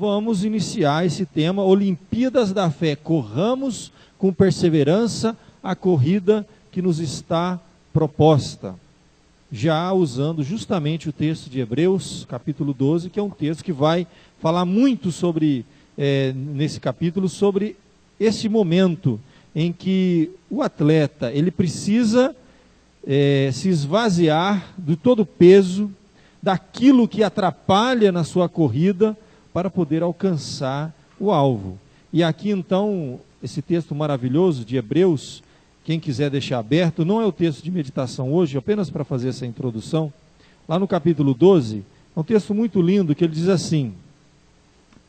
vamos iniciar esse tema, Olimpíadas da Fé. Corramos com perseverança a corrida que nos está proposta. Já usando justamente o texto de Hebreus, capítulo 12, que é um texto que vai falar muito sobre, nesse capítulo, sobre esse momento em que o atleta, ele precisa se esvaziar de todo o peso, daquilo que atrapalha na sua corrida, para poder alcançar o alvo. E aqui então, esse texto maravilhoso de Hebreus, quem quiser deixar aberto, não é o texto de meditação hoje, apenas para fazer essa introdução. Lá no capítulo 12, é um texto muito lindo, que ele diz assim,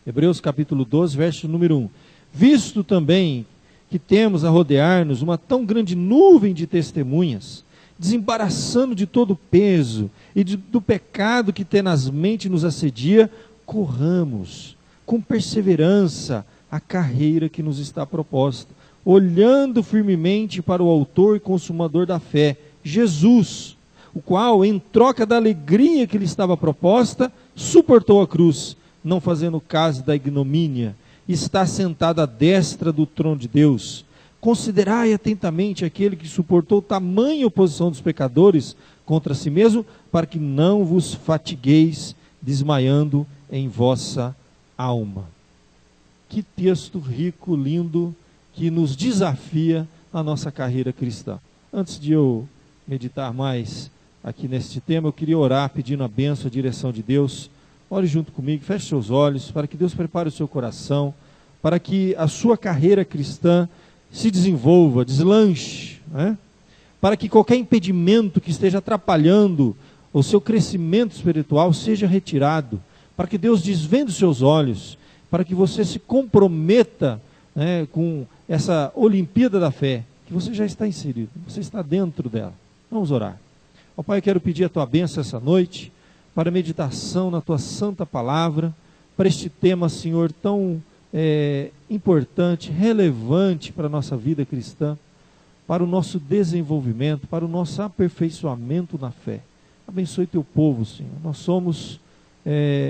Hebreus capítulo 12, verso número 1. Visto também que temos a rodear-nos uma tão grande nuvem de testemunhas, desembaraçando de todo o peso e do pecado que tenazmente nos assedia, corramos com perseverança a carreira que nos está proposta, olhando firmemente para o autor e consumador da fé, Jesus, o qual, em troca da alegria que lhe estava proposta, suportou a cruz, não fazendo caso da ignomínia, está sentado à destra do trono de Deus. Considerai atentamente aquele que suportou tamanha oposição dos pecadores contra si mesmo, para que não vos fatigueis desmaiando em vossa alma. Que texto rico, lindo, que nos desafia na nossa carreira cristã. Antes de eu meditar mais aqui neste tema, eu queria orar pedindo a bênção, a direção de Deus. Ore junto comigo, feche seus olhos, para que Deus prepare o seu coração, para que a sua carreira cristã se desenvolva, deslanche, né? Para que qualquer impedimento que esteja atrapalhando o seu crescimento espiritual seja retirado, para que Deus desvende os seus olhos, para que você se comprometa, né, com essa Olimpíada da Fé, que você já está inserido, você está dentro dela. Vamos orar. Ó Pai, eu quero pedir a Tua bênção essa noite, para a meditação na Tua santa palavra, para este tema, Senhor, tão importante, relevante para a nossa vida cristã, para o nosso desenvolvimento, para o nosso aperfeiçoamento na fé. Abençoe Teu povo, Senhor. Nós somos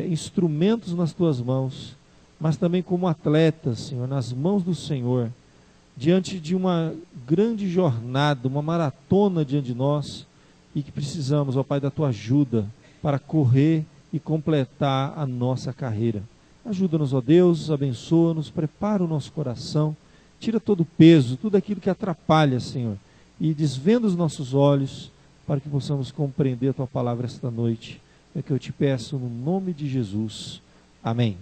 instrumentos nas Tuas mãos, mas também como atletas, Senhor, nas mãos do Senhor, diante de uma grande jornada, uma maratona diante de nós, e que precisamos, ó Pai, da Tua ajuda para correr e completar a nossa carreira. Ajuda-nos, ó Deus, abençoa-nos, prepara o nosso coração, tira todo o peso, tudo aquilo que atrapalha, Senhor, e desvenda os nossos olhos, para que possamos compreender a Tua palavra esta noite. É que eu te peço no nome de Jesus. Amém.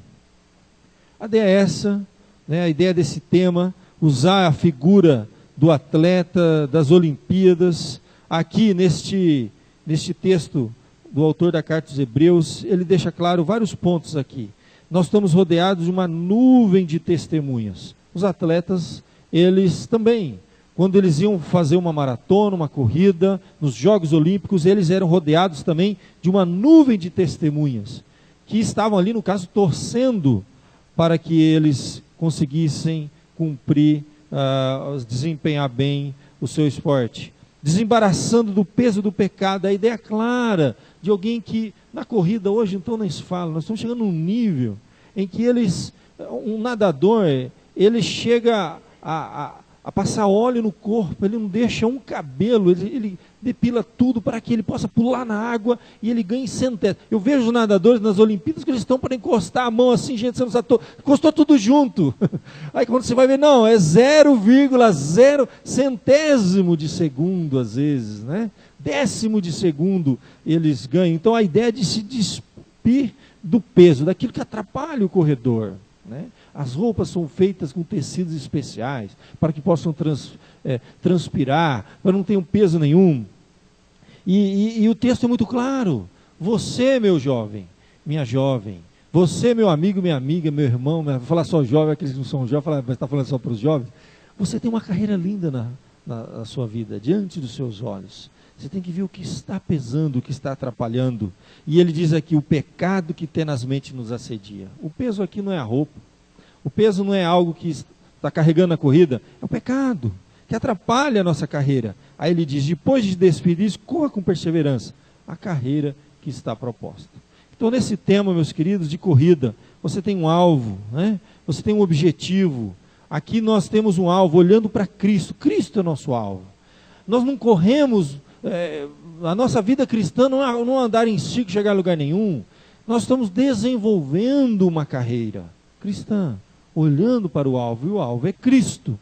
A ideia é essa, né? A ideia desse tema, usar a figura do atleta das Olimpíadas. Aqui neste texto do autor da carta dos Hebreus, ele deixa claro vários pontos aqui. Nós estamos rodeados de uma nuvem de testemunhas. Os atletas, eles também, quando eles iam fazer uma maratona, uma corrida, nos Jogos Olímpicos, eles eram rodeados também de uma nuvem de testemunhas, que estavam ali, no caso, torcendo para que eles conseguissem cumprir, desempenhar bem o seu esporte. Desembaraçando do peso do pecado, a ideia clara de alguém que, na corrida hoje, então nem se fala, nós estamos chegando num nível em que um nadador, ele chega a passar óleo no corpo, ele não deixa um cabelo, ele depila tudo para que ele possa pular na água e ele ganhe centésimos. Eu vejo os nadadores nas Olimpíadas que eles estão para encostar a mão assim, gente, você não sabe, encostou tudo junto. Aí quando você vai ver, não, é 0,0 centésimo de segundo às vezes, né? Décimo de segundo eles ganham. Então a ideia é de se despir do peso, daquilo que atrapalha o corredor, né? As roupas são feitas com tecidos especiais, para que possam transpirar, para não ter um peso nenhum. E o texto é muito claro. Você, meu jovem, minha jovem, você, meu amigo, minha amiga, meu irmão, vou falar só jovem, aqueles que não são jovens, mas está falando só para os jovens. Você tem uma carreira linda na sua vida, diante dos seus olhos. Você tem que ver o que está pesando, o que está atrapalhando. E ele diz aqui, o pecado que tenazmente nos assedia. O peso aqui não é a roupa. O peso não é algo que está carregando na corrida, é o pecado, que atrapalha a nossa carreira. Aí ele diz, depois de despedir isso, corra com perseverança a carreira que está proposta. Então nesse tema, meus queridos, de corrida, você tem um alvo, né? Você tem um objetivo. Aqui nós temos um alvo, olhando para Cristo. Cristo é nosso alvo. Nós não corremos, a nossa vida cristã não é andar em si, chegar a lugar nenhum. Nós estamos desenvolvendo uma carreira cristã, olhando para o alvo, e o alvo é Cristo.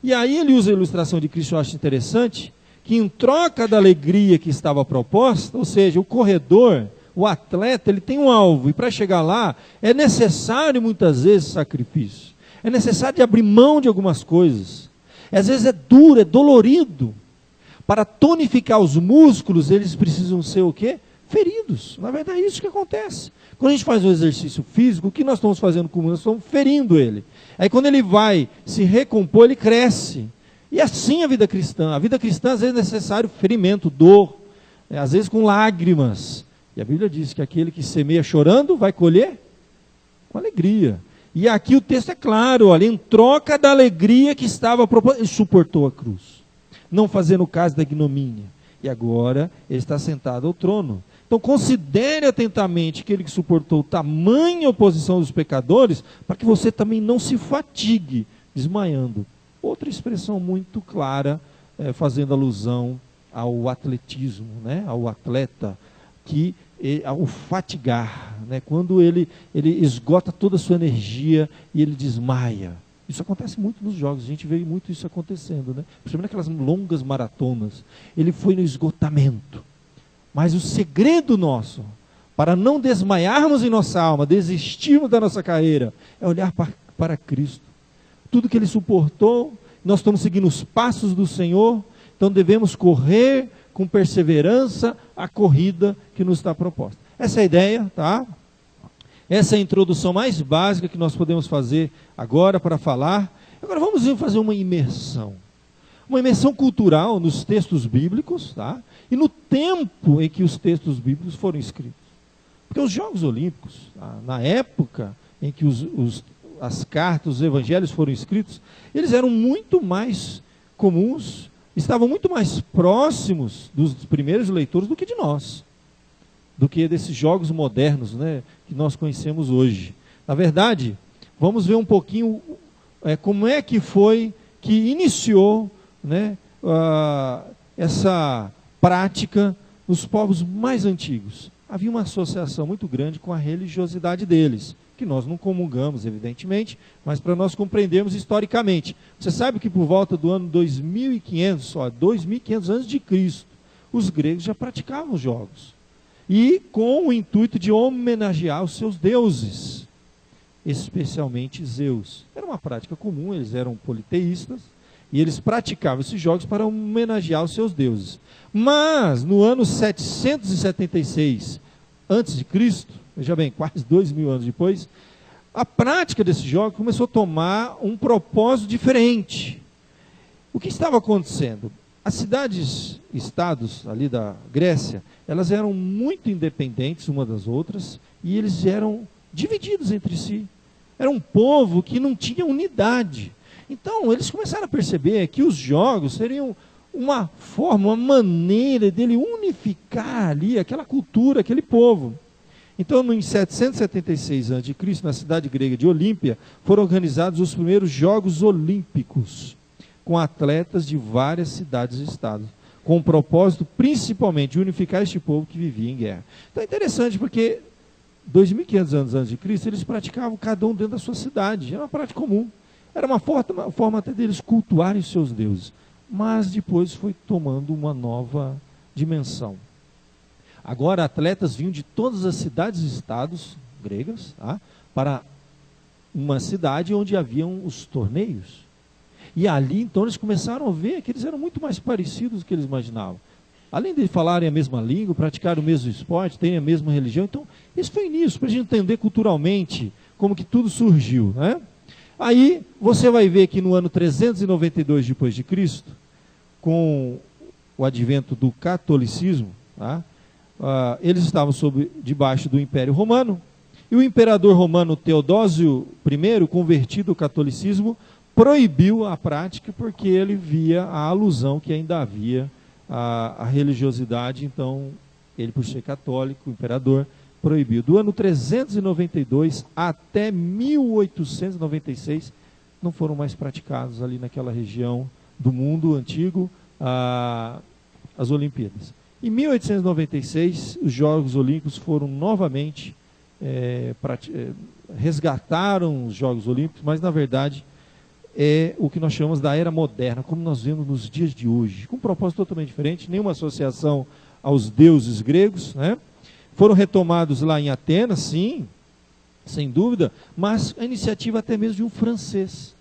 E aí ele usa a ilustração de Cristo, eu acho interessante, que em troca da alegria que estava proposta, ou seja, o corredor, o atleta, ele tem um alvo, e para chegar lá, é necessário muitas vezes sacrifício, é necessário abrir mão de algumas coisas, às vezes é duro, é dolorido. Para tonificar os músculos, eles precisam ser o quê? Feridos. Na verdade é isso que acontece. Quando a gente faz um exercício físico, o que nós estamos fazendo com o músculo? Nós estamos ferindo ele. Aí quando ele vai se recompor, ele cresce. E assim a vida cristã. A vida cristã às vezes é necessário ferimento, dor, às vezes com lágrimas. E a Bíblia diz que aquele que semeia chorando vai colher com alegria. E aqui o texto é claro, olha, em troca da alegria que estava proposta, ele suportou a cruz, não fazendo caso da ignomínia. E agora ele está sentado ao trono. Então considere atentamente aquele que suportou tamanha oposição dos pecadores, para que você também não se fatigue desmaiando. Outra expressão muito clara, fazendo alusão ao atletismo, né? Ao atleta, ao fatigar, né? Quando ele esgota toda a sua energia e ele desmaia. Isso acontece muito nos jogos, a gente vê muito isso acontecendo, né? Principalmente aquelas longas maratonas. Ele foi no esgotamento. Mas o segredo nosso, para não desmaiarmos em nossa alma, desistirmos da nossa carreira, é olhar para Cristo. Tudo que ele suportou, nós estamos seguindo os passos do Senhor, então devemos correr com perseverança a corrida que nos está proposta. Essa é a ideia, tá? Essa é a introdução mais básica que nós podemos fazer agora para falar. Agora vamos fazer uma imersão. Uma imersão cultural nos textos bíblicos, tá? E no tempo em que os textos bíblicos foram escritos. Porque os Jogos Olímpicos, tá? Na época em que as cartas, os evangelhos foram escritos, eles eram muito mais comuns, estavam muito mais próximos dos primeiros leitores do que de nós, do que desses jogos modernos, né, que nós conhecemos hoje. Na verdade, vamos ver um pouquinho como é que foi que iniciou, né, essa prática nos povos mais antigos. Havia uma associação muito grande com a religiosidade deles, que nós não comungamos, evidentemente, mas para nós compreendermos historicamente. Você sabe que por volta do ano 2500, 2500 antes de Cristo, os gregos já praticavam jogos. E com o intuito de homenagear os seus deuses, especialmente Zeus. Era uma prática comum, eles eram politeístas, e eles praticavam esses jogos para homenagear os seus deuses. Mas, no ano 776 a.C., veja bem, quase 2000 anos depois, a prática desses jogos começou a tomar um propósito diferente. O que estava acontecendo? As cidades-estados ali da Grécia, elas eram muito independentes umas das outras, e eles eram divididos entre si. Era um povo que não tinha unidade. Então, eles começaram a perceber que os jogos seriam uma forma, uma maneira dele unificar ali aquela cultura, aquele povo. Então, em 776 a.C., na cidade grega de Olímpia, foram organizados os primeiros Jogos Olímpicos, com atletas de várias cidades e estados, com o propósito principalmente de unificar este povo que vivia em guerra. Então é interessante porque 2500 anos antes de Cristo, eles praticavam cada um dentro da sua cidade, era uma prática comum. Era uma forma até deles cultuarem os seus deuses. Mas depois foi tomando uma nova dimensão. Agora atletas vinham de todas as cidades e estados gregas, tá, para uma cidade onde haviam os torneios. E ali então eles começaram a ver que eles eram muito mais parecidos do que eles imaginavam. Além de falarem a mesma língua, praticarem o mesmo esporte, terem a mesma religião. Então, isso foi início, para a gente entender culturalmente como que tudo surgiu, né? Aí, você vai ver que no ano 392 depois de Cristo, com o advento do catolicismo, tá? Eles estavam debaixo do Império Romano, e o imperador romano Teodósio I, convertido ao catolicismo, proibiu a prática porque ele via a alusão que ainda havia à religiosidade. Então, ele, por ser católico, o imperador, proibiu. Do ano 392 até 1896, não foram mais praticados ali naquela região do mundo antigo as Olimpíadas. Em 1896, os Jogos Olímpicos foram novamente, resgataram os Jogos Olímpicos, mas na verdade é o que nós chamamos da Era Moderna, como nós vemos nos dias de hoje, com um propósito totalmente diferente, nenhuma associação aos deuses gregos, né? Foram retomados lá em Atenas, sim, sem dúvida, mas a iniciativa até mesmo de um francês,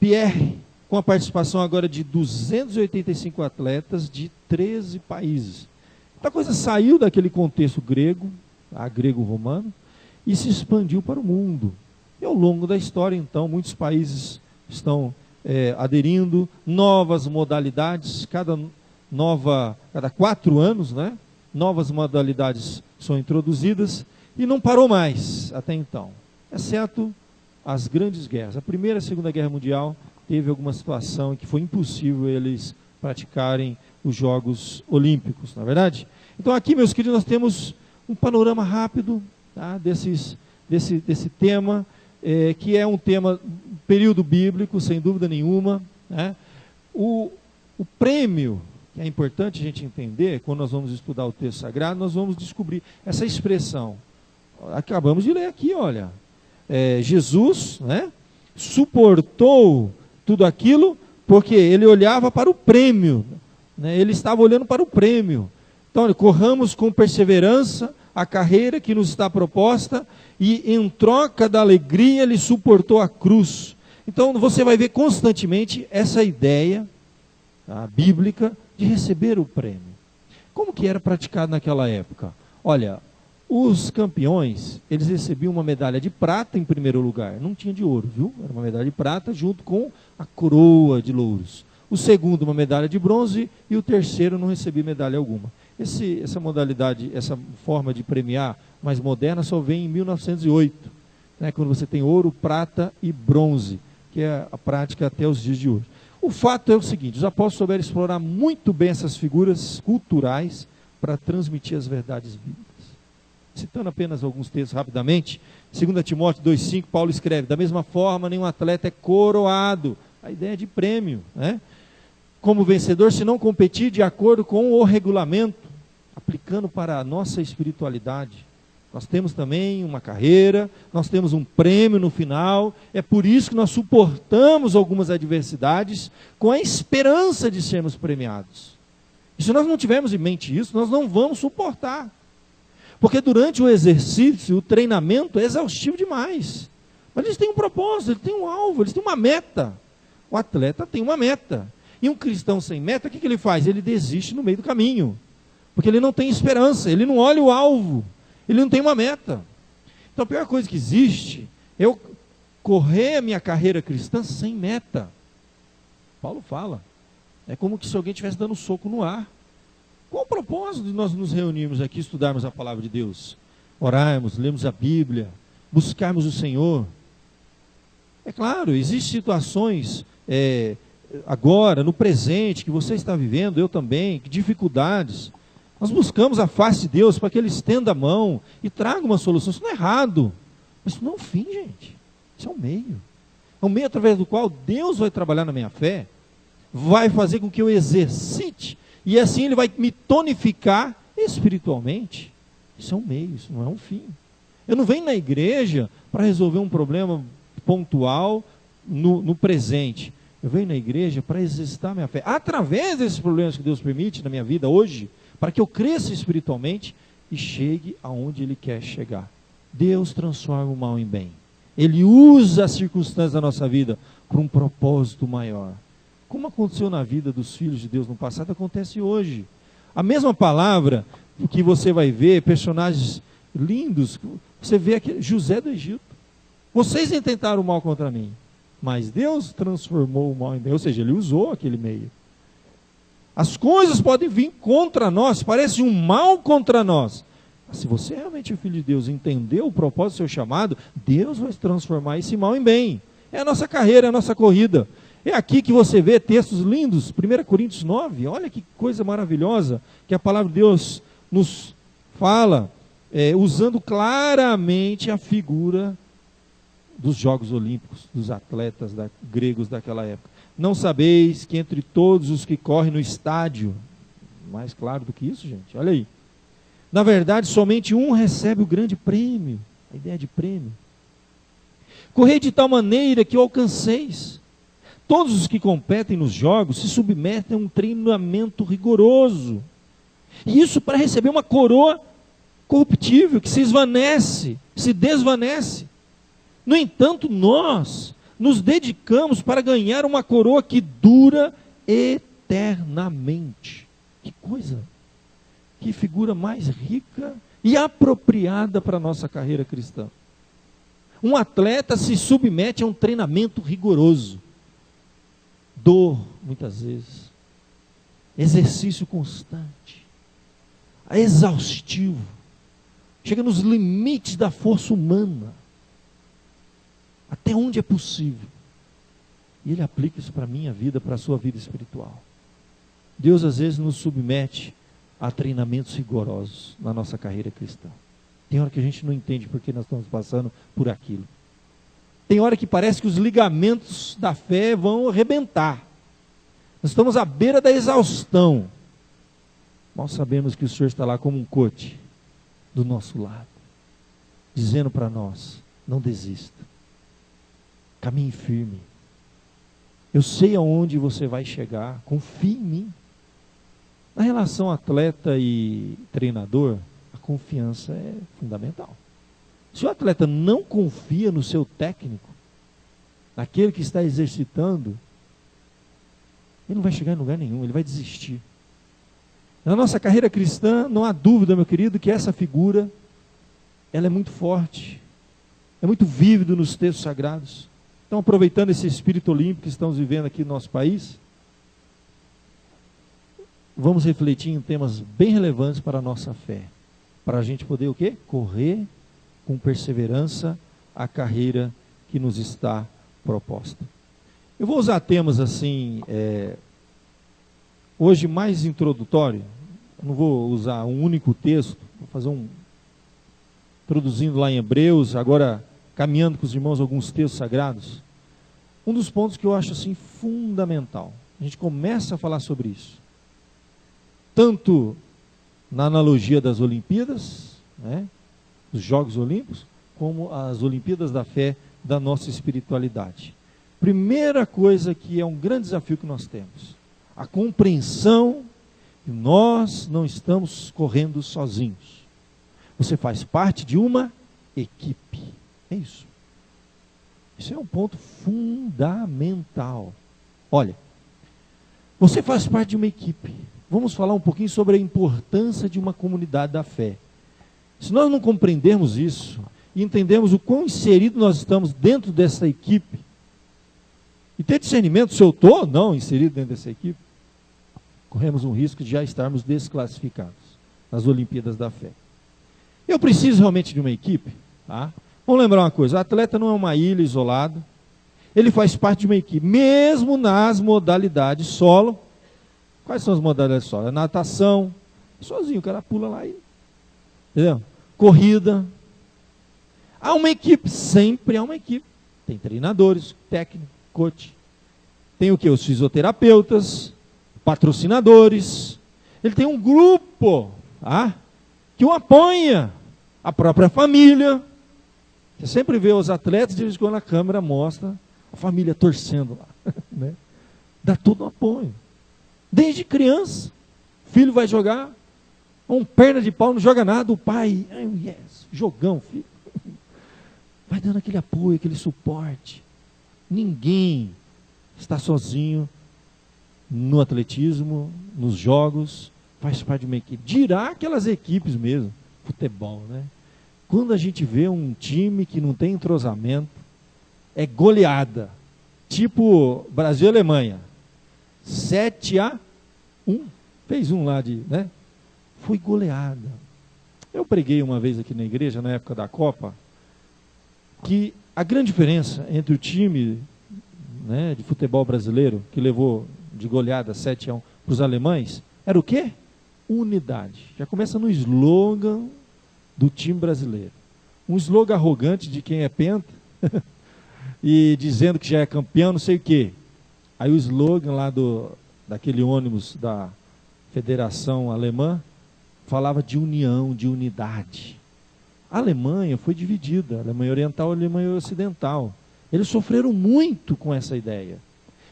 Pierre, com a participação agora de 285 atletas de 13 países. Então a coisa saiu daquele contexto grego, grego-romano, e se expandiu para o mundo. E ao longo da história, então, muitos países estão aderindo, novas modalidades, cada 4 anos, né, novas modalidades são introduzidas, e não parou mais até então, exceto as grandes guerras. A Primeira e a Segunda Guerra Mundial teve alguma situação em que foi impossível eles praticarem os Jogos Olímpicos, não é verdade? Então aqui, meus queridos, nós temos um panorama rápido, tá, desse tema, que é um tema período bíblico, sem dúvida nenhuma, né? O prêmio, que é importante a gente entender, quando nós vamos estudar o texto sagrado, nós vamos descobrir essa expressão. Acabamos de ler aqui, olha, Jesus, né, suportou tudo aquilo porque ele olhava para o prêmio, né, ele estava olhando para o prêmio. Então, olha, corramos com perseverança a carreira que nos está proposta, e em troca da alegria ele suportou a cruz. Então você vai ver constantemente essa ideia bíblica de receber o prêmio. Como que era praticado naquela época? Olha, os campeões, eles recebiam uma medalha de prata em primeiro lugar, não tinha de ouro, viu? Era uma medalha de prata junto com a coroa de louros. O segundo, uma medalha de bronze, e o terceiro não recebia medalha alguma. Essa modalidade, essa forma de premiar mais moderna só vem em 1908, né, quando você tem ouro, prata e bronze, que é a prática até os dias de hoje. O fato é o seguinte: os apóstolos souberam explorar muito bem essas figuras culturais para transmitir as verdades bíblicas. Citando apenas alguns textos rapidamente, 2 Timóteo 2,5, Paulo escreve: da mesma forma, nenhum atleta é coroado, a ideia de prêmio, né, como vencedor, se não competir de acordo com o regulamento, aplicando para a nossa espiritualidade. Nós temos também uma carreira, nós temos um prêmio no final, é por isso que nós suportamos algumas adversidades com a esperança de sermos premiados. E se nós não tivermos em mente isso, nós não vamos suportar. Porque durante o exercício, o treinamento é exaustivo demais. Mas eles têm um propósito, eles têm um alvo, eles têm uma meta. O atleta tem uma meta. E um cristão sem meta, o que ele faz? Ele desiste no meio do caminho. Porque ele não tem esperança, ele não olha o alvo, ele não tem uma meta. Então a pior coisa que existe é eu correr a minha carreira cristã sem meta. Paulo fala, é como se alguém estivesse dando soco no ar. Qual o propósito de nós nos reunirmos aqui, estudarmos a palavra de Deus? Orarmos, lermos a Bíblia, buscarmos o Senhor. É claro, existem situações agora, no presente, que você está vivendo, eu também, que dificuldades. Nós buscamos a face de Deus para que Ele estenda a mão e traga uma solução. Isso não é errado, mas isso não é um fim, gente. Isso é um meio. É um meio através do qual Deus vai trabalhar na minha fé, vai fazer com que eu exercite, e assim Ele vai me tonificar espiritualmente. Isso é um meio, isso não é um fim. Eu não venho na igreja para resolver um problema pontual no presente. Eu venho na igreja para exercitar minha fé, através desses problemas que Deus permite na minha vida hoje, para que eu cresça espiritualmente e chegue aonde Ele quer chegar. Deus transforma o mal em bem. Ele usa as circunstâncias da nossa vida para um propósito maior. Como aconteceu na vida dos filhos de Deus no passado, acontece hoje. A mesma palavra que você vai ver, personagens lindos, você vê aqui, José do Egito. Vocês intentaram o mal contra mim, mas Deus transformou o mal em bem, ou seja, Ele usou aquele meio. As coisas podem vir contra nós, parece um mal contra nós. Mas se você realmente é filho de Deus, entendeu o propósito do seu chamado, Deus vai transformar esse mal em bem. É a nossa carreira, é a nossa corrida. É aqui que você vê textos lindos, 1 Coríntios 9, olha que coisa maravilhosa, que a palavra de Deus nos fala. usando claramente a figura dos Jogos Olímpicos, dos atletas gregos daquela época. Não sabeis que entre todos os que correm no estádio, mais claro do que isso, gente, olha aí, na verdade somente um recebe o grande prêmio, a ideia de prêmio. Correi de tal maneira que o alcanceis. Todos os que competem nos jogos se submetem a um treinamento rigoroso. E isso para receber uma coroa corruptível, que se esvanece, se desvanece. No entanto, nós nos dedicamos para ganhar uma coroa que dura eternamente. Que coisa, que figura mais rica e apropriada para a nossa carreira cristã. Um atleta se submete a um treinamento rigoroso. Dor, muitas vezes. Exercício constante. Exaustivo. Chega nos limites da força humana. Até onde é possível. E Ele aplica isso para a minha vida, para a sua vida espiritual. Deus às vezes nos submete a treinamentos rigorosos na nossa carreira cristã. Tem hora que a gente não entende porque nós estamos passando por aquilo. Tem hora que parece que os ligamentos da fé vão arrebentar. Nós estamos à beira da exaustão. Nós sabemos que o Senhor está lá como um coach do nosso lado, dizendo para nós, não desista. Caminhe firme. Eu sei aonde você vai chegar. Confie em mim. Na relação atleta e treinador, a confiança é fundamental. Se o atleta não confia no seu técnico, naquele que está exercitando, ele não vai chegar em lugar nenhum, ele vai desistir. Na nossa carreira cristã, não há dúvida, meu querido, que essa figura, ela é muito forte, é muito vívido nos textos sagrados. Então, aproveitando esse espírito olímpico que estamos vivendo aqui no nosso país, vamos refletir em temas bem relevantes para a nossa fé. Para a gente poder o quê? Correr com perseverança a carreira que nos está proposta. Eu vou usar temas assim, hoje mais introdutório. Não vou usar um único texto, vou fazer introduzindo lá em Hebreus, agora caminhando com os irmãos alguns textos sagrados. Um dos pontos que eu acho assim fundamental, a gente começa a falar sobre isso, tanto na analogia das Olimpíadas, dos Jogos Olímpicos, como as Olimpíadas da fé da nossa espiritualidade. Primeira coisa que é um grande desafio que nós temos, a compreensão que nós não estamos correndo sozinhos. Você faz parte de uma equipe. É isso. Isso é um ponto fundamental. Olha, você faz parte de uma equipe. Vamos falar um pouquinho sobre a importância de uma comunidade da fé. Se nós não compreendermos isso, e entendermos o quão inserido nós estamos dentro dessa equipe, e ter discernimento se eu estou ou não inserido dentro dessa equipe, corremos um risco de já estarmos desclassificados nas Olimpíadas da fé. Eu preciso realmente de uma equipe, tá? Vamos lembrar uma coisa, o atleta não é uma ilha isolada, ele faz parte de uma equipe, mesmo nas modalidades solo. Quais são as modalidades solo? É natação, sozinho, o cara pula lá e... Entendeu? Corrida. Há uma equipe, sempre há uma equipe. Tem treinadores, técnico, coach. Tem o que? Os fisioterapeutas, patrocinadores. Ele tem um grupo que o apoia, a própria família. Você sempre vê os atletas, de vez em quando a câmera mostra a família torcendo lá. Né? Dá todo o apoio. Desde criança, o filho vai jogar, perna de pau, não joga nada, o pai, jogão, filho. Vai dando aquele apoio, aquele suporte. Ninguém está sozinho no atletismo, nos jogos, faz parte de uma equipe. Dirá aquelas equipes mesmo, futebol, né? Quando a gente vê um time que não tem entrosamento, é goleada. Tipo Brasil e Alemanha. 7-1. Fez um lá né? Foi goleada. Eu preguei uma vez aqui na igreja, na época da Copa, que a grande diferença entre o time de futebol brasileiro, que levou de goleada 7-1 para os alemães, era o quê? Unidade. Já começa no slogan do time brasileiro. Um slogan arrogante de quem é penta, e dizendo que já é campeão, não sei o quê. Aí o slogan lá daquele ônibus da Federação Alemã falava de união, de unidade. A Alemanha foi dividida, a Alemanha Oriental e a Alemanha Ocidental. Eles sofreram muito com essa ideia.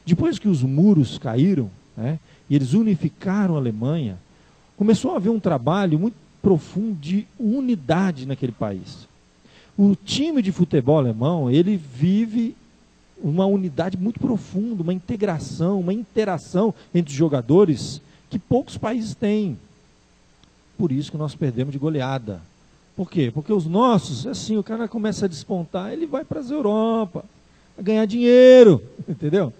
Depois que os muros caíram, né, e eles unificaram a Alemanha, começou a haver um trabalho muito profundo de unidade naquele país. O time de futebol alemão, ele vive uma unidade muito profunda, uma integração, uma interação entre os jogadores que poucos países têm. Por isso que nós perdemos de goleada. Por quê? Porque os nossos, assim, o cara começa a despontar, ele vai para as Europa, a ganhar dinheiro, entendeu?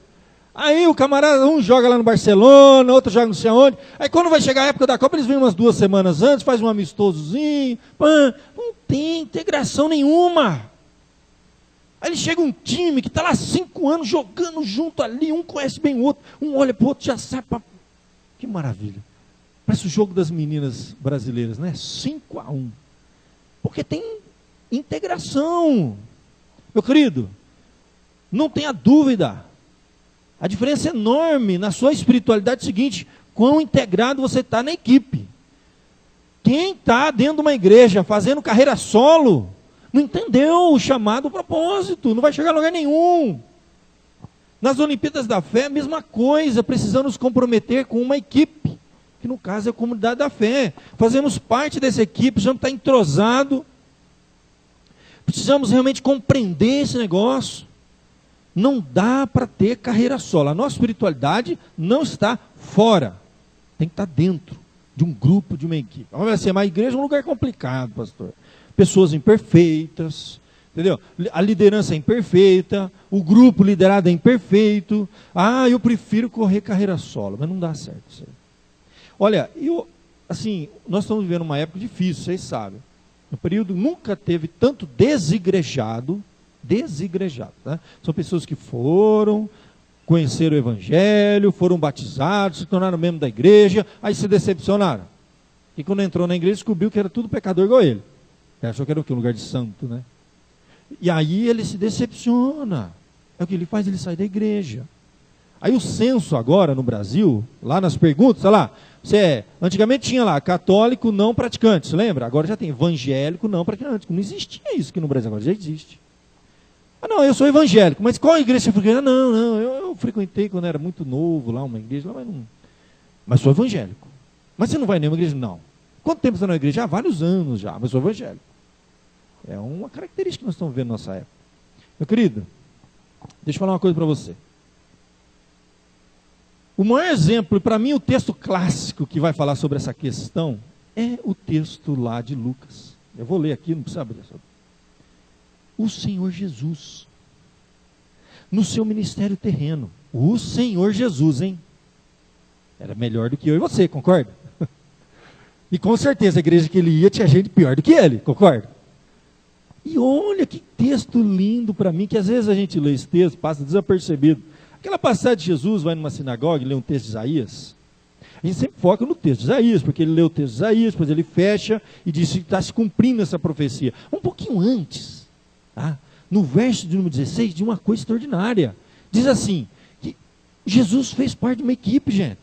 Aí o camarada, um joga lá no Barcelona, outro joga não sei aonde. Aí quando vai chegar a época da Copa, eles vêm umas 2 semanas antes, faz um amistosozinho. Pã, não tem integração nenhuma. Aí ele chega um time que está lá 5 anos jogando junto ali, um conhece bem o outro, um olha para o outro, já sabe. Que maravilha. Parece o jogo das meninas brasileiras, né? 5-1. Porque tem integração. Meu querido, não tenha dúvida. A diferença é enorme na sua espiritualidade é o seguinte: quão integrado você está na equipe. Quem está dentro de uma igreja fazendo carreira solo, não entendeu o chamado, o propósito, não vai chegar a lugar nenhum. Nas Olimpíadas da Fé, a mesma coisa, precisamos nos comprometer com uma equipe, que no caso é a comunidade da fé. Fazemos parte dessa equipe, precisamos estar entrosados, precisamos realmente compreender esse negócio. Não dá para ter carreira solo. A nossa espiritualidade não está fora. Tem que estar dentro de um grupo, de uma equipe. Vamos ver assim, mas a igreja é um lugar complicado, pastor. Pessoas imperfeitas, entendeu? A liderança é imperfeita, o grupo liderado é imperfeito. Ah, eu prefiro correr carreira solo, mas não dá certo isso aí. Olha, nós estamos vivendo uma época difícil, vocês sabem. No período nunca teve tanto desigrejado, tá? São pessoas que foram, conheceram o evangelho, foram batizados, se tornaram membro da igreja, aí se decepcionaram. E quando entrou na igreja, descobriu que era tudo pecador igual ele. Ele achou que era o quê? Um lugar de santo, né? E aí ele se decepciona. É o que ele faz? Ele sai da igreja. Aí o censo agora no Brasil, lá nas perguntas, olha lá, antigamente tinha lá, católico não praticante, você lembra? Agora já tem evangélico não praticante. Não existia isso aqui no Brasil, agora já existe. Ah, não, eu sou evangélico, mas qual igreja você frequenta? Não, eu frequentei quando era muito novo lá, uma igreja, mas sou evangélico. Mas você não vai em nenhuma igreja? Não. Quanto tempo você está na igreja? Há vários anos já, mas sou evangélico. É uma característica que nós estamos vendo na nossa época. Meu querido, deixa eu falar uma coisa para você. O maior exemplo, para mim, o texto clássico que vai falar sobre essa questão é o texto lá de Lucas. Eu vou ler aqui, não precisa abrir. O Senhor Jesus, no seu ministério terreno, o Senhor Jesus, hein? Era melhor do que eu e você, concorda? E com certeza a igreja que ele ia tinha gente pior do que ele, concorda? E olha que texto lindo para mim, que às vezes a gente lê esse texto, passa desapercebido. Aquela passagem de Jesus vai numa sinagoga e lê um texto de Isaías. A gente sempre foca no texto de Isaías, porque ele lê o texto de Isaías, depois ele fecha e diz que está se cumprindo essa profecia. Um pouquinho antes, tá? No verso de número 16, de uma coisa extraordinária. Diz assim, que Jesus fez parte de uma equipe, gente.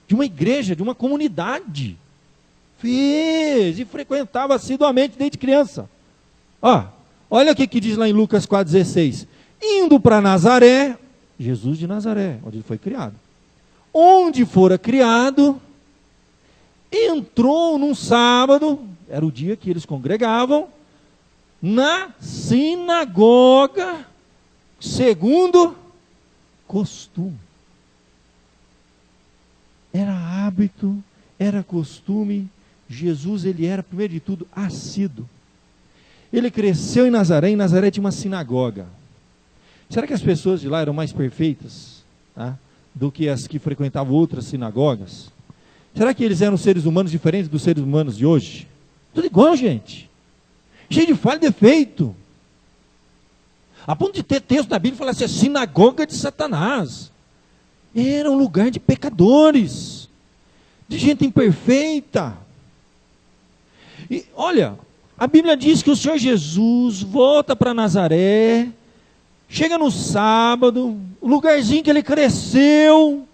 De uma igreja, de uma comunidade. Fez e frequentava assiduamente desde criança. Olha o que diz lá em Lucas 4,16. Indo para Nazaré, Jesus de Nazaré, onde ele foi criado. Onde fora criado, entrou num sábado, era o dia que eles congregavam, na sinagoga, segundo costume. Era hábito, era costume. Jesus, ele era, primeiro de tudo, assíduo. Ele cresceu em Nazaré tinha uma sinagoga. Será que as pessoas de lá eram mais perfeitas, tá, do que as que frequentavam outras sinagogas? Será que eles eram seres humanos diferentes dos seres humanos de hoje? Tudo igual, gente. Cheio de falha e defeito. A ponto de ter texto na Bíblia que fala assim, a sinagoga de Satanás. Era um lugar de pecadores, de gente imperfeita. E olha, a Bíblia diz que o Senhor Jesus volta para Nazaré, chega no sábado, o lugarzinho que ele cresceu,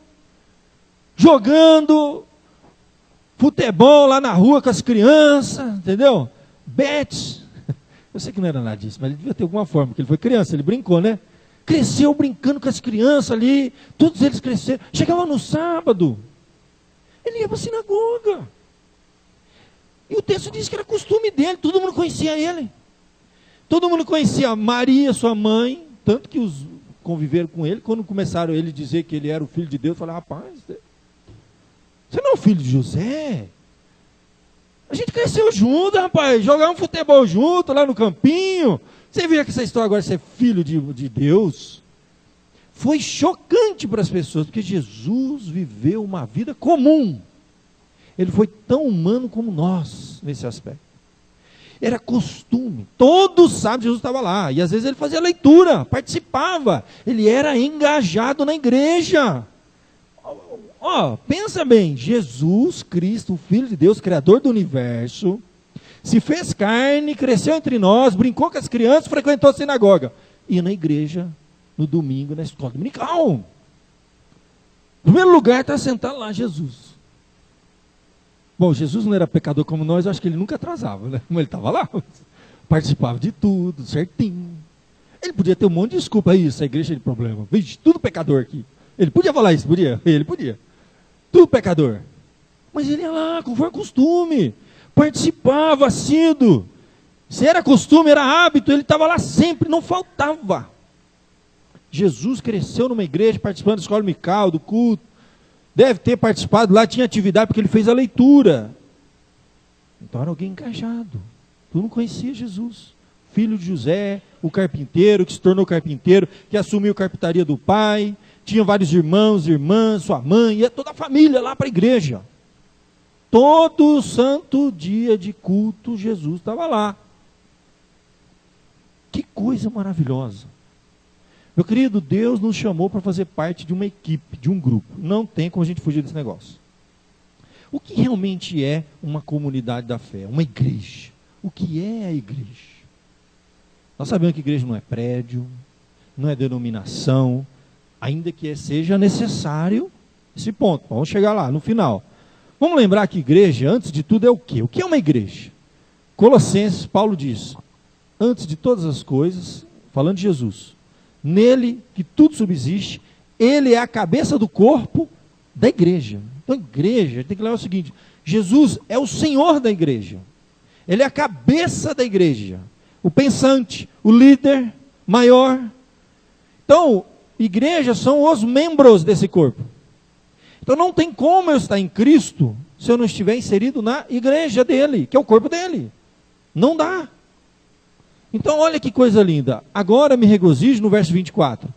jogando futebol lá na rua com as crianças, entendeu? Betis. Eu sei que não era nada disso, mas ele devia ter alguma forma, porque ele foi criança, ele brincou, né? Cresceu brincando com as crianças ali, todos eles cresceram. Chegava no sábado, ele ia para a sinagoga. E o texto diz que era costume dele, todo mundo conhecia ele. Todo mundo conhecia Maria, sua mãe, tanto que os conviveram com ele. Quando começaram ele dizer que ele era o filho de Deus, eu falei, rapaz, você não é o filho de José? A gente cresceu junto, rapaz, jogar um futebol junto lá no campinho. Você vê que essa história agora de ser filho de Deus foi chocante para as pessoas, porque Jesus viveu uma vida comum. Ele foi tão humano como nós, nesse aspecto. Era costume. Todo sábado Jesus estava lá. E às vezes ele fazia leitura, participava. Ele era engajado na igreja. Pensa bem, Jesus Cristo, o Filho de Deus, Criador do universo, se fez carne, cresceu entre nós, brincou com as crianças, frequentou a sinagoga. Ia na igreja, no domingo, na escola dominical. Em primeiro lugar, está sentado lá Jesus. Bom, Jesus não era pecador como nós, eu acho que ele nunca atrasava, né? Mas ele estava lá, participava de tudo, certinho. Ele podia ter um monte de desculpa, isso, a igreja é de problema. Vixe, tudo pecador aqui. Ele podia falar isso, podia? Ele podia. Tudo pecador. Mas ele ia lá, conforme costume, participava, assíduo. Se era costume, era hábito, ele estava lá sempre, não faltava. Jesus cresceu numa igreja, participando da escola dominical, do culto. Deve ter participado lá, tinha atividade, porque ele fez a leitura. Então era alguém engajado. Tu não conhecia Jesus. Filho de José, o carpinteiro, que se tornou carpinteiro, que assumiu a carpintaria do pai. Tinha vários irmãos, irmãs, sua mãe, ia toda a família lá para a igreja. Todo santo dia de culto, Jesus estava lá. Que coisa maravilhosa. Meu querido, Deus nos chamou para fazer parte de uma equipe, de um grupo. Não tem como a gente fugir desse negócio. O que realmente é uma comunidade da fé? Uma igreja. O que é a igreja? Nós sabemos que igreja não é prédio, não é denominação, ainda que seja necessário esse ponto. Vamos chegar lá, no final. Vamos lembrar que igreja, antes de tudo, é o quê? O que é uma igreja? Colossenses, Paulo diz, antes de todas as coisas, falando de Jesus, nele que tudo subsiste, ele é a cabeça do corpo da igreja. Então, igreja, tem que lembrar o seguinte, Jesus é o Senhor da igreja. Ele é a cabeça da igreja. O pensante, o líder maior. Então, igreja são os membros desse corpo. Então não tem como eu estar em Cristo se eu não estiver inserido na igreja dele, que é o corpo dele. Não dá. Então olha que coisa linda. Agora me regozijo no verso 24.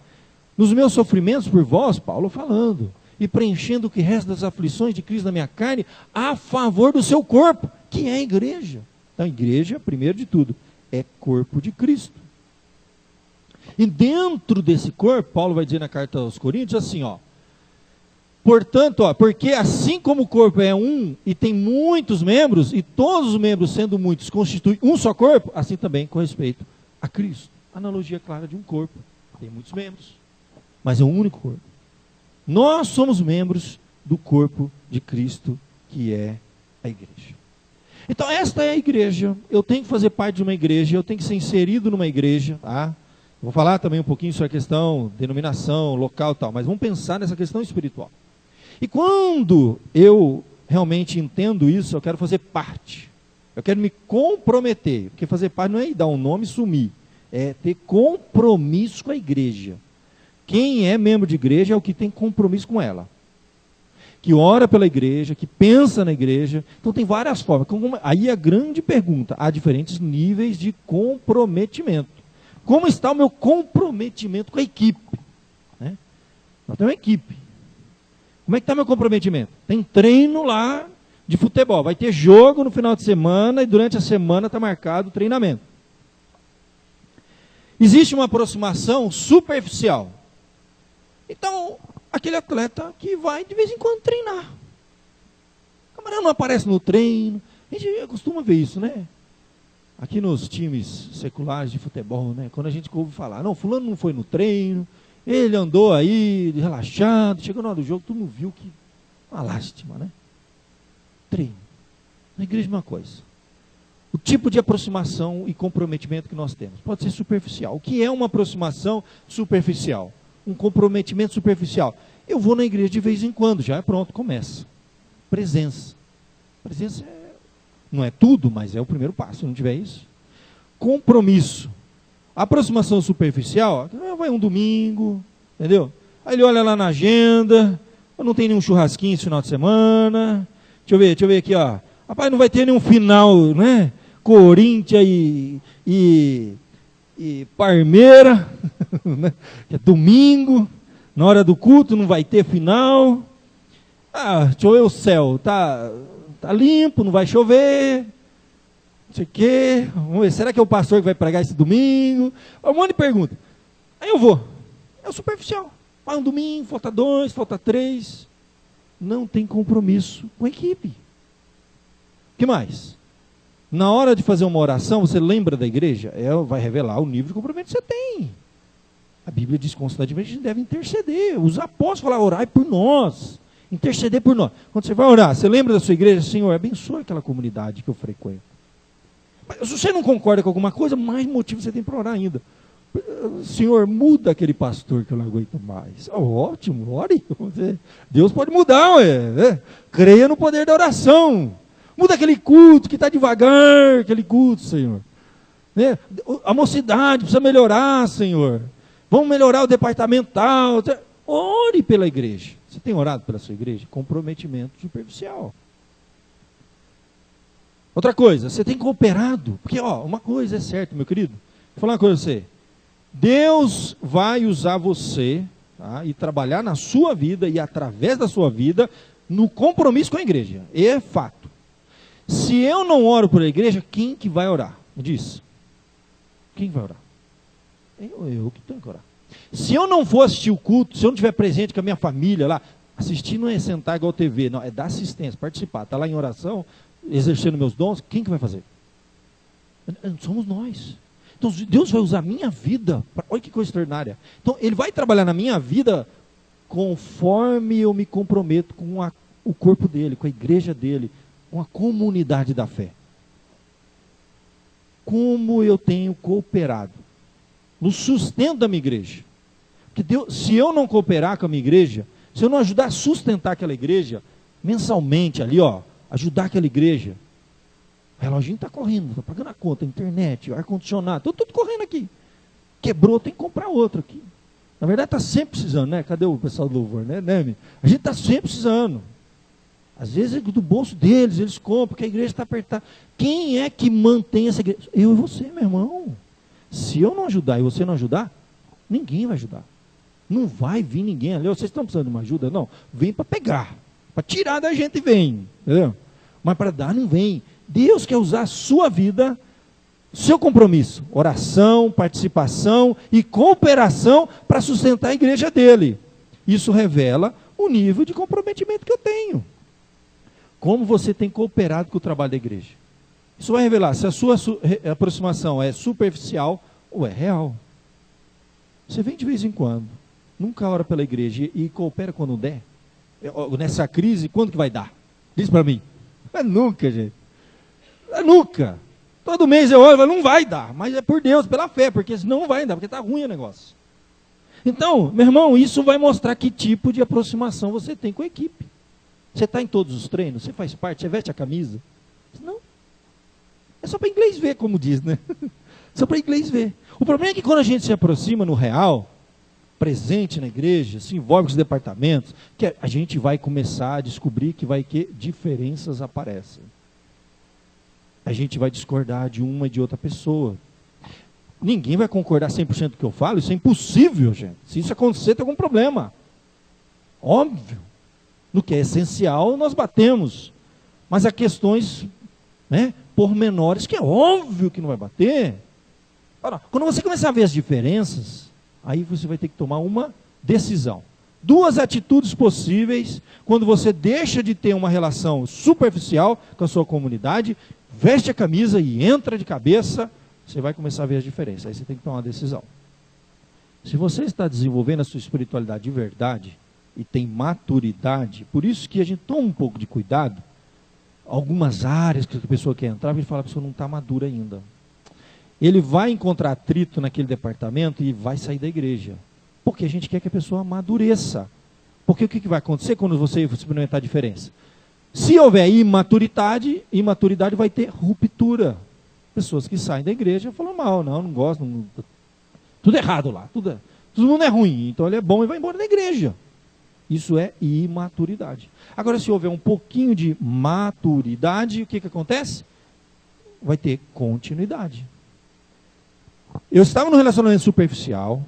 Nos meus sofrimentos por vós, Paulo falando, e preenchendo o que resta das aflições de Cristo na minha carne, a favor do seu corpo, que é a igreja. Então a igreja, primeiro de tudo, é corpo de Cristo. E dentro desse corpo, Paulo vai dizer na carta aos Coríntios assim, portanto, porque assim como o corpo é um e tem muitos membros, e todos os membros sendo muitos constituem um só corpo, assim também com respeito a Cristo. Analogia clara de um corpo, tem muitos membros, mas é um único corpo. Nós somos membros do corpo de Cristo, que é a igreja. Então esta é a igreja, eu tenho que fazer parte de uma igreja, eu tenho que ser inserido numa igreja, tá? Vou falar também um pouquinho sobre a questão denominação, local e tal, mas vamos pensar nessa questão espiritual. E quando eu realmente entendo isso, eu quero fazer parte. Eu quero me comprometer, porque fazer parte não é dar um nome e sumir, é ter compromisso com a igreja. Quem é membro de igreja é o que tem compromisso com ela. Que ora pela igreja, que pensa na igreja. Então tem várias formas. Aí a grande pergunta, há diferentes níveis de comprometimento. Como está o meu comprometimento com a equipe? Né? Nós temos uma equipe. Como é que está meu comprometimento? Tem treino lá de futebol. Vai ter jogo no final de semana e durante a semana está marcado o treinamento. Existe uma aproximação superficial. Então, aquele atleta que vai de vez em quando treinar. O camarada não aparece no treino, A gente costuma ver isso, né? Aqui nos times seculares de futebol, né? Quando a gente ouve falar, não, fulano não foi no treino, ele andou aí relaxado, chegou na hora do jogo, todo mundo viu que uma lástima, né? Treino. Na igreja é uma coisa. O tipo de aproximação e comprometimento que nós temos pode ser superficial. O que é uma aproximação superficial? Um comprometimento superficial. Eu vou na igreja de vez em quando, já é pronto, começa. Presença. Presença não é tudo, mas é o primeiro passo, se não tiver isso. Compromisso. Aproximação superficial, vai um domingo, entendeu? Aí ele olha lá na agenda, não tem nenhum churrasquinho esse final de semana. Deixa eu ver aqui, ó. Rapaz, não vai ter nenhum final, né? Corinthians e Parmeira, né? Que é domingo, na hora do culto não vai ter final. Deixa eu ver o céu, tá limpo, não vai chover, não sei o quê. Vamos ver, será que é o pastor que vai pregar esse domingo? Um monte de pergunta. Aí eu vou. É o superficial. Vai um domingo, falta 2, falta 3. Não tem compromisso com a equipe. O que mais? Na hora de fazer uma oração, você lembra da igreja? Vai revelar o nível de compromisso que você tem. A Bíblia diz constantemente que a gente deve interceder. Os apóstolos falaram, orai por nós. Interceder por nós. Quando você vai orar, você lembra da sua igreja? Senhor, abençoa aquela comunidade que eu frequento. Mas se você não concorda com alguma coisa, mais motivo você tem para orar ainda. Senhor, muda aquele pastor que eu não aguento mais. Ótimo, ore. Deus pode mudar, né? Creia no poder da oração. Muda aquele culto que está devagar, aquele culto, Senhor. Né? A mocidade precisa melhorar, Senhor. Vamos melhorar o departamento tal. Ore pela igreja. Você tem orado pela sua igreja? Comprometimento superficial. Outra coisa, você tem cooperado. Porque, uma coisa é certa, meu querido. Vou falar uma coisa pra você. Deus vai usar você, tá? E trabalhar na sua vida e através da sua vida no compromisso com a igreja. É fato. Se eu não oro por a igreja, quem que vai orar? Me diz. Quem vai orar? Eu que tenho que orar. Se eu não for assistir o culto, se eu não estiver presente com a minha família lá, assistir não é sentar igual TV, não, é dar assistência, participar. Está lá em oração, exercendo meus dons, quem que vai fazer? Somos nós. Então Deus vai usar a minha vida, olha que coisa extraordinária. Então Ele vai trabalhar na minha vida conforme eu me comprometo com o corpo dEle, com a igreja dEle, com a comunidade da fé. Como eu tenho cooperado no sustento da minha igreja. Porque Deus, se eu não cooperar com a minha igreja, se eu não ajudar a sustentar aquela igreja, mensalmente ali, ajudar aquela igreja, o reloginho está correndo, está pagando a conta, a internet, o ar-condicionado, tudo correndo aqui. Quebrou, tem que comprar outro aqui. Na verdade está sempre precisando, né? Cadê o pessoal do louvor, né? A gente está sempre precisando. Às vezes do bolso deles, eles compram, porque a igreja está apertada. Quem é que mantém essa igreja? Eu e você, meu irmão. Se eu não ajudar e você não ajudar, ninguém vai ajudar. Não vai vir ninguém ali. Vocês estão precisando de uma ajuda? Não. Vem para pegar. Para tirar da gente vem. Entendeu? Mas para dar não vem. Deus quer usar a sua vida, seu compromisso, oração, participação e cooperação para sustentar a igreja dele. Isso revela o nível de comprometimento que eu tenho. Como você tem cooperado com o trabalho da igreja. Isso vai revelar se a sua aproximação é superficial ou é real. Você vem de vez em quando, nunca ora pela igreja e coopera quando der. Nessa crise, quando que vai dar? Diz para mim. É nunca, gente. É nunca. Todo mês eu oro, não vai dar. Mas é por Deus, pela fé, porque senão não vai dar, porque está ruim o negócio. Então, meu irmão, isso vai mostrar que tipo de aproximação você tem com a equipe. Você está em todos os treinos, você faz parte, você veste a camisa? Não. É só para inglês ver, como diz, né? Só para inglês ver. O problema é que quando a gente se aproxima no real, presente na igreja, se envolve com os departamentos, que a gente vai começar a descobrir que diferenças aparecem. A gente vai discordar de uma e de outra pessoa. Ninguém vai concordar 100% do que eu falo, isso é impossível, gente. Se isso acontecer, tem algum problema. Óbvio. No que é essencial, nós batemos. Mas há questões, pormenores, que é óbvio que não vai bater. Ora, quando você começar a ver as diferenças, aí você vai ter que tomar uma decisão. Duas atitudes possíveis quando você deixa de ter uma relação superficial com a sua comunidade, veste a camisa e entra de cabeça, você vai começar a ver as diferenças. Aí você tem que tomar uma decisão. Se você está desenvolvendo a sua espiritualidade de verdade e tem maturidade, por isso que a gente toma um pouco de cuidado, algumas áreas que a pessoa quer entrar, ele fala, a pessoa não está madura ainda. Ele vai encontrar atrito naquele departamento e vai sair da igreja. Porque a gente quer que a pessoa amadureça. Porque o que vai acontecer quando você experimentar a diferença? Se houver imaturidade vai ter ruptura. Pessoas que saem da igreja falam mal, não gosto, tudo errado lá, todo mundo é ruim, então ele é bom e vai embora da igreja. Isso é imaturidade. Agora, se houver um pouquinho de maturidade, o que acontece? Vai ter continuidade. Eu estava num relacionamento superficial,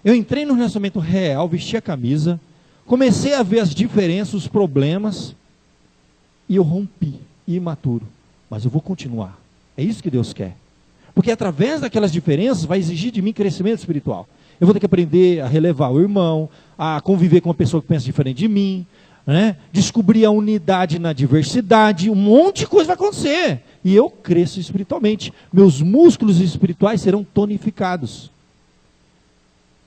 eu entrei num relacionamento real, vesti a camisa, comecei a ver as diferenças, os problemas, e eu rompi, imaturo. Mas eu vou continuar. É isso que Deus quer. Porque através daquelas diferenças vai exigir de mim crescimento espiritual. Eu vou ter que aprender a relevar o irmão, a conviver com uma pessoa que pensa diferente de mim, né? Descobrir a unidade na diversidade, um monte de coisa vai acontecer. E eu cresço espiritualmente. Meus músculos espirituais serão tonificados.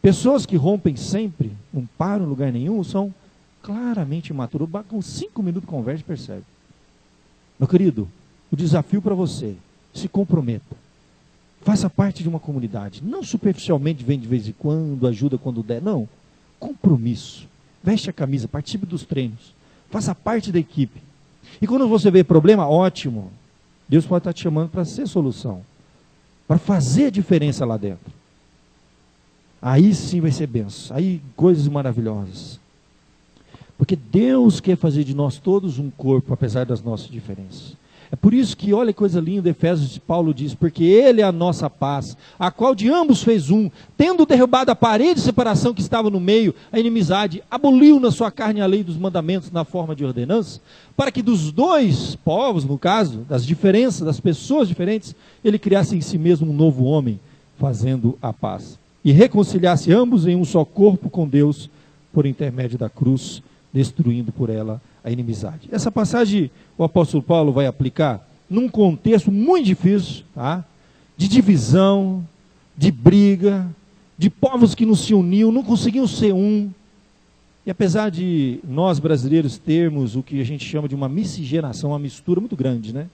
Pessoas que rompem sempre, não param em lugar nenhum, são claramente imaturos. Com 5 minutos de conversa, percebe. Meu querido, o desafio para você, se comprometa. Faça parte de uma comunidade. Não superficialmente vem de vez em quando, ajuda quando der. Não. Compromisso. Veste a camisa, participe dos treinos. Faça parte da equipe. E quando você vê problema, ótimo. Deus pode estar te chamando para ser solução. Para fazer a diferença lá dentro. Aí sim vai ser benção. Aí coisas maravilhosas. Porque Deus quer fazer de nós todos um corpo, apesar das nossas diferenças. É por isso que, olha que coisa linda, Efésios, Paulo diz, porque Ele é a nossa paz, a qual de ambos fez um, tendo derrubado a parede de separação que estava no meio, a inimizade, aboliu na sua carne a lei dos mandamentos na forma de ordenança, para que dos dois povos, no caso, das diferenças, das pessoas diferentes, Ele criasse em si mesmo um novo homem, fazendo a paz, e reconciliasse ambos em um só corpo com Deus, por intermédio da cruz, destruindo por ela a inimizade. Essa passagem o apóstolo Paulo vai aplicar num contexto muito difícil, tá? De divisão, de briga, de povos que não se uniam, não conseguiam ser um. E apesar de nós brasileiros termos o que a gente chama de uma miscigenação, uma mistura muito grande, né?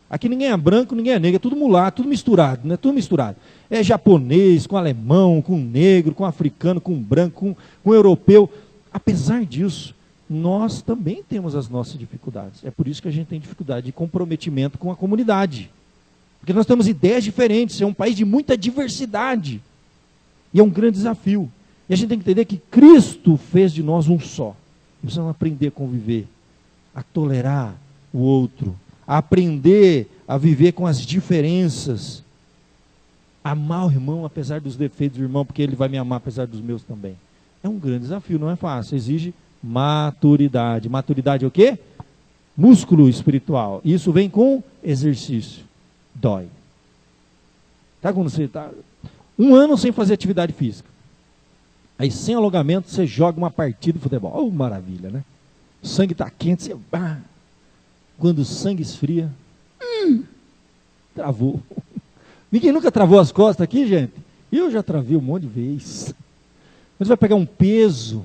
Aqui ninguém é branco, ninguém é negro, é tudo mulato, tudo misturado, né? Tudo misturado. É japonês, com alemão, com negro, com africano, com branco, com europeu. Apesar disso, nós também temos as nossas dificuldades. É por isso que a gente tem dificuldade de comprometimento com a comunidade. Porque nós temos ideias diferentes, é um país de muita diversidade. E é um grande desafio. E a gente tem que entender que Cristo fez de nós um só. E precisamos aprender a conviver, a tolerar o outro, a aprender a viver com as diferenças. Amar o irmão apesar dos defeitos do irmão, porque ele vai me amar apesar dos meus também. É um grande desafio, não é fácil, exige maturidade. Maturidade é o quê? Músculo espiritual. Isso vem com exercício. Dói. Tá quando você está 1 ano sem fazer atividade física. Aí sem alongamento você joga uma partida de futebol. Oh, maravilha, né? O sangue está quente, você... Quando o sangue esfria, travou. Ninguém nunca travou as costas aqui, gente? Eu já travei um monte de vezes. Você vai pegar um peso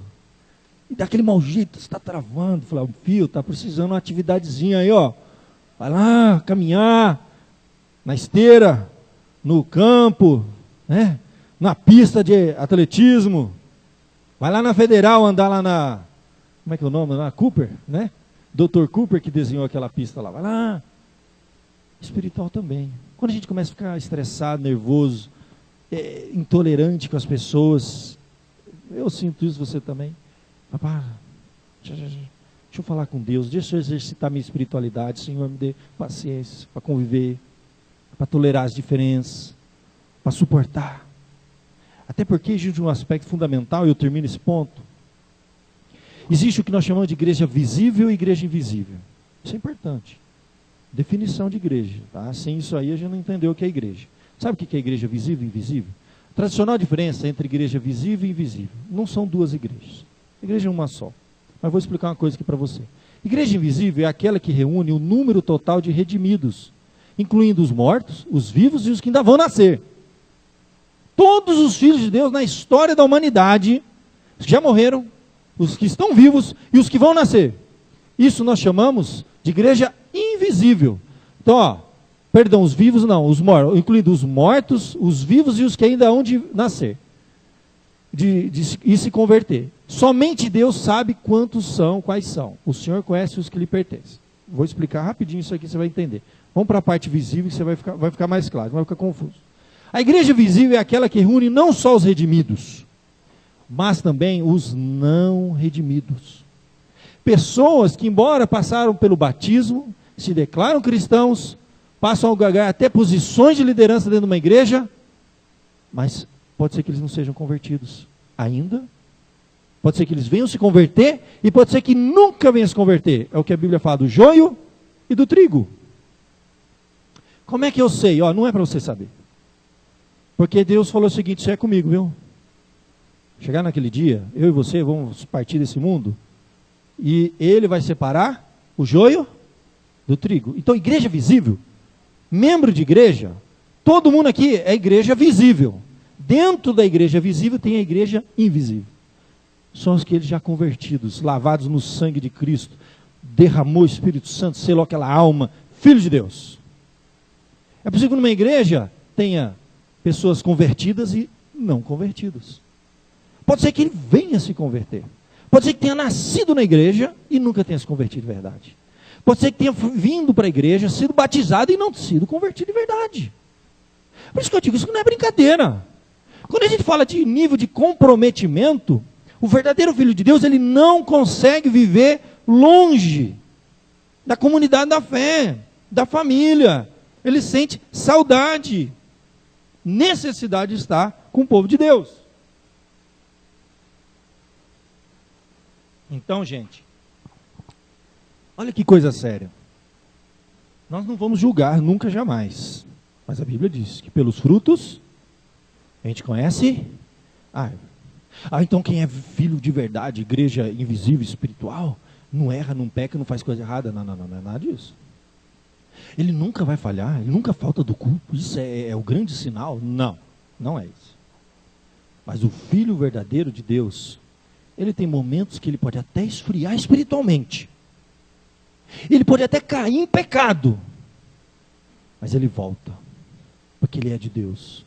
e dá aquele mau jeito, você está travando, fala, o fio está precisando de uma atividadezinha aí, ó. Vai lá, caminhar, na esteira, no campo, né? Na pista de atletismo. Vai lá na Federal, andar lá na, como é que é o nome? Na Cooper, né? Dr. Cooper que desenhou aquela pista lá. Vai lá. Espiritual também. Quando a gente começa a ficar estressado, nervoso, intolerante com as pessoas, eu sinto isso, você também. Papá, deixa eu falar com Deus, deixa eu exercitar minha espiritualidade, Senhor, me dê paciência para conviver, para tolerar as diferenças, para suportar. Até porque existe um aspecto fundamental, e eu termino esse ponto. Existe o que nós chamamos de igreja visível e igreja invisível. Isso é importante. Definição de igreja. Tá? Sem isso aí a gente não entendeu o que é igreja. Sabe o que é igreja visível e invisível? A tradicional diferença entre igreja visível e invisível. Não são duas igrejas. A igreja é uma só. Mas vou explicar uma coisa aqui para você. Igreja invisível é aquela que reúne o número total de redimidos, incluindo os mortos, os vivos e os que ainda vão nascer. Todos os filhos de Deus na história da humanidade, os que já morreram, os que estão vivos e os que vão nascer. Isso nós chamamos de igreja invisível. Então, os vivos não, os mortos, incluindo os mortos, os vivos e os que ainda hão de nascer. E se converter. Somente Deus sabe quantos são, quais são. O Senhor conhece os que lhe pertencem. Vou explicar rapidinho isso aqui, você vai entender. Vamos para a parte visível, que você vai ficar mais claro, não vai ficar confuso. A igreja visível é aquela que reúne não só os redimidos, mas também os não redimidos. Pessoas que, embora passaram pelo batismo, se declaram cristãos, passam a ganhar até posições de liderança dentro de uma igreja, mas pode ser que eles não sejam convertidos ainda. Pode ser que eles venham se converter e pode ser que nunca venham se converter. É o que a Bíblia fala do joio e do trigo. Como é que eu sei? Não é para você saber. Porque Deus falou o seguinte, isso é comigo, viu? Chegar naquele dia, eu e você vamos partir desse mundo e Ele vai separar o joio do trigo. Então, igreja visível, membro de igreja, todo mundo aqui é igreja visível. Dentro da igreja visível tem a igreja invisível. São aqueles já convertidos, lavados no sangue de Cristo, derramou o Espírito Santo, selou aquela alma, filho de Deus. É possível que numa igreja tenha pessoas convertidas e não convertidas. Pode ser que ele venha se converter. Pode ser que tenha nascido na igreja e nunca tenha se convertido de verdade. Pode ser que tenha vindo para a igreja, sido batizado e não sido convertido de verdade. Por isso que eu digo, isso não é brincadeira. Quando a gente fala de nível de comprometimento, o verdadeiro filho de Deus, ele não consegue viver longe da comunidade da fé, da família. Ele sente saudade, necessidade de estar com o povo de Deus. Então, gente, olha que coisa séria. Nós não vamos julgar nunca, jamais. Mas a Bíblia diz que pelos frutos a gente conhece a árvore. Então quem é filho de verdade, igreja invisível, espiritual, não erra, não peca, não faz coisa errada. Não é nada disso. Ele nunca vai falhar, ele nunca falta do culto. Isso é o grande sinal? Não é isso. Mas o filho verdadeiro de Deus, ele tem momentos que ele pode até esfriar espiritualmente. Ele pode até cair em pecado. Mas ele volta, porque ele é de Deus.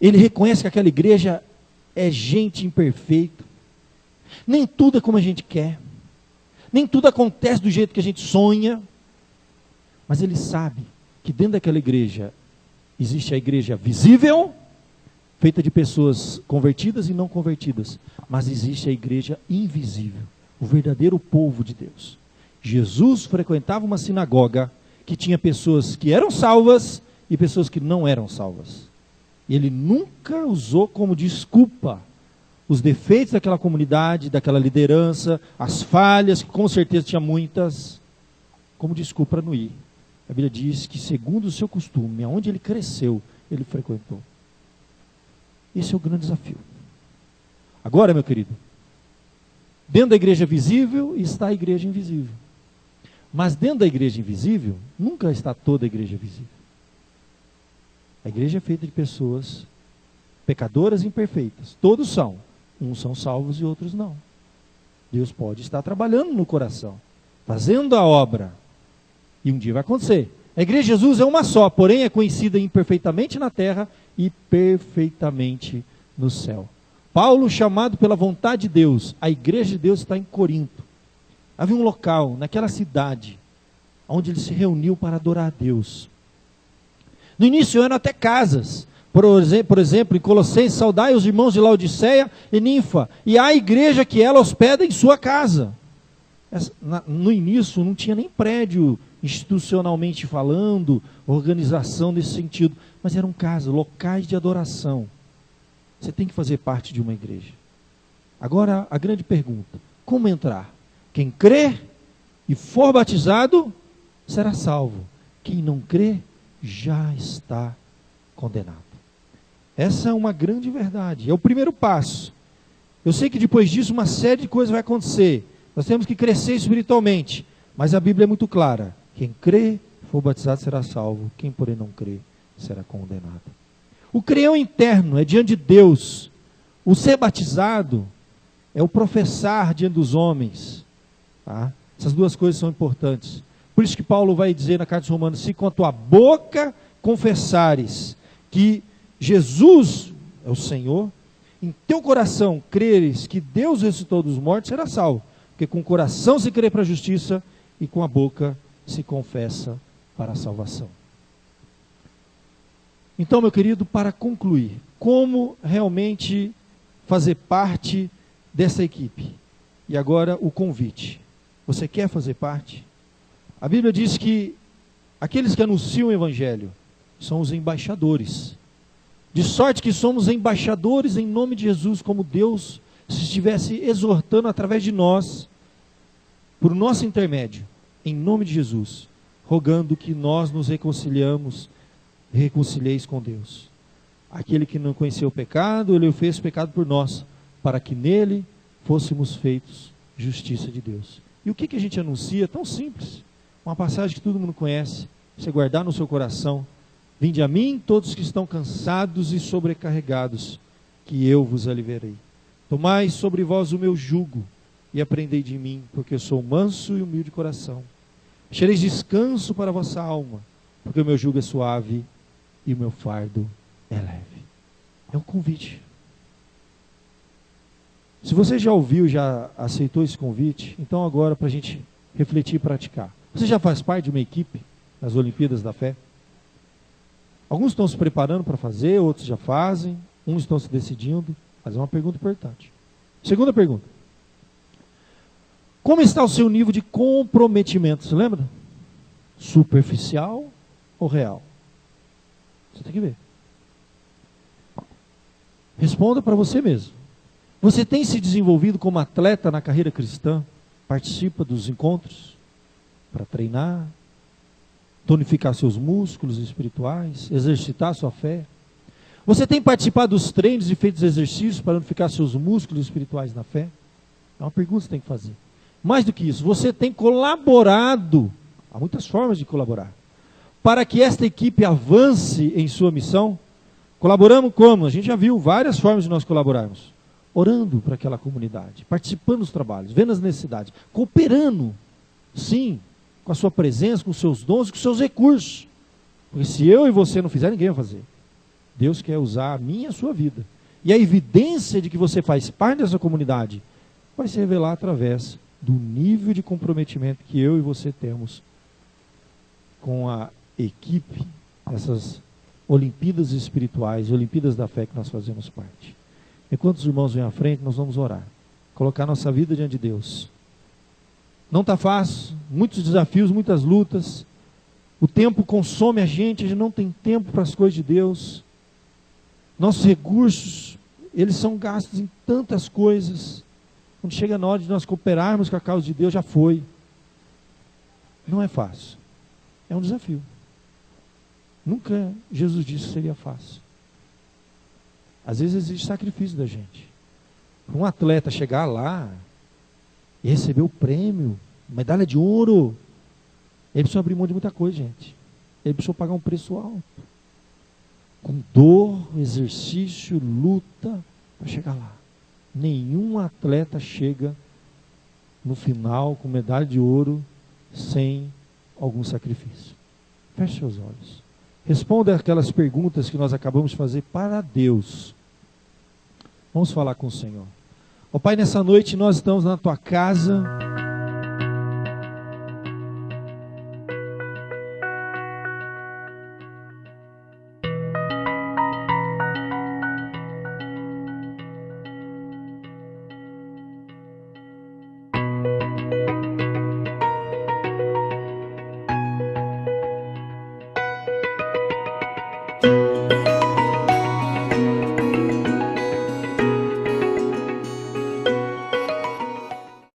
Ele reconhece que aquela igreja é gente imperfeita. Nem tudo é como a gente quer. Nem tudo acontece do jeito que a gente sonha. Mas ele sabe que dentro daquela igreja existe a igreja visível, feita de pessoas convertidas e não convertidas. Mas existe a igreja invisível, o verdadeiro povo de Deus. Jesus frequentava uma sinagoga que tinha pessoas que eram salvas e pessoas que não eram salvas. E ele nunca usou como desculpa os defeitos daquela comunidade, daquela liderança, as falhas, que com certeza tinha muitas, como desculpa para não ir. A Bíblia diz que segundo o seu costume, aonde ele cresceu, ele frequentou. Esse é o grande desafio. Agora, meu querido, dentro da igreja visível está a igreja invisível. Mas dentro da igreja invisível, nunca está toda a igreja visível. A igreja é feita de pessoas pecadoras e imperfeitas. Todos são. Uns são salvos e outros não. Deus pode estar trabalhando no coração, fazendo a obra. E um dia vai acontecer. A igreja de Jesus é uma só, porém é conhecida imperfeitamente na terra e perfeitamente no céu. Paulo, chamado pela vontade de Deus, a igreja de Deus está em Corinto. Havia um local, naquela cidade, onde ele se reuniu para adorar a Deus. No início eram até casas. Por exemplo, em Colossenses, saudai os irmãos de Laodiceia e Ninfa, e a igreja que ela hospeda em sua casa. No início não tinha nem prédio institucionalmente falando, organização nesse sentido, mas eram casas, locais de adoração. Você tem que fazer parte de uma igreja. Agora, a grande pergunta, como entrar? Quem crer e for batizado, será salvo. Quem não crer, já está condenado. Essa é uma grande verdade, é o primeiro passo. Eu sei que depois disso uma série de coisas vai acontecer. Nós temos que crescer espiritualmente. Mas a Bíblia é muito clara. Quem crê, for batizado, será salvo. Quem, porém, não crê, será condenado. O crer é o interno, é diante de Deus. O ser batizado é o professar diante dos homens. Tá? Essas duas coisas são importantes. Por isso que Paulo vai dizer na carta aos Romanos: se com a tua boca confessares que Jesus é o Senhor, em teu coração creres que Deus ressuscitou dos mortos, será salvo. Porque com o coração se crê para a justiça e com a boca se confessa para a salvação. Então, meu querido, para concluir, como realmente fazer parte dessa equipe? E agora o convite. Você quer fazer parte? A Bíblia diz que aqueles que anunciam o Evangelho são os embaixadores. De sorte que somos embaixadores em nome de Jesus, como Deus se estivesse exortando através de nós, por nosso intermédio, em nome de Jesus, rogando que nós nos reconcilieis com Deus. Aquele que não conheceu o pecado, Ele o fez pecado por nós, para que nele fôssemos feitos justiça de Deus. E o que a gente anuncia? Tão simples. Uma passagem que todo mundo conhece, você guardar no seu coração: vinde a mim todos que estão cansados e sobrecarregados, que eu vos aliviarei. Tomai sobre vós o meu jugo e aprendei de mim, porque eu sou manso e humilde de coração. Achareis descanso para a vossa alma, porque o meu jugo é suave e o meu fardo é leve. É um convite. Se você já ouviu, já aceitou esse convite, então agora para a gente refletir e praticar. Você já faz parte de uma equipe nas Olimpíadas da Fé? Alguns estão se preparando para fazer, outros já fazem, uns estão se decidindo. Mas é uma pergunta importante. Segunda pergunta: como está o seu nível de comprometimento? Você lembra? Superficial ou real? Você tem que ver. Responda para você mesmo. Você tem se desenvolvido como atleta na carreira cristã? Participa dos encontros para treinar, tonificar seus músculos espirituais, exercitar sua fé? Você tem participado dos treinos e feito exercícios para tonificar seus músculos espirituais na fé? É uma pergunta que você tem que fazer. Mais do que isso, você tem colaborado, há muitas formas de colaborar, para que esta equipe avance em sua missão? Colaboramos como? A gente já viu várias formas de nós colaborarmos. Orando para aquela comunidade, participando dos trabalhos, vendo as necessidades, cooperando, sim, com a sua presença, com os seus dons, com os seus recursos. Porque se eu e você não fizer, ninguém vai fazer. Deus quer usar a minha e a sua vida. E a evidência de que você faz parte dessa comunidade vai se revelar através do nível de comprometimento que eu e você temos com a equipe, essas Olimpíadas espirituais, Olimpíadas da fé que nós fazemos parte. Enquanto os irmãos vêm à frente, nós vamos orar. Colocar nossa vida diante de Deus. Não está fácil, muitos desafios, muitas lutas. O tempo consome a gente não tem tempo para as coisas de Deus. Nossos recursos, eles são gastos em tantas coisas. Quando chega na hora de nós cooperarmos com a causa de Deus, já foi. Não é fácil. É um desafio. Nunca Jesus disse que seria fácil. Às vezes exige sacrifício da gente. Para um atleta chegar lá e receber o prêmio, medalha de ouro, ele precisa abrir mão de muita coisa, gente. Ele precisa pagar um preço alto. Com dor, exercício, luta, para chegar lá. Nenhum atleta chega no final com medalha de ouro sem algum sacrifício. Feche seus olhos. Responda aquelas perguntas que nós acabamos de fazer para Deus. Vamos falar com o Senhor. Ó Pai, nessa noite nós estamos na Tua casa,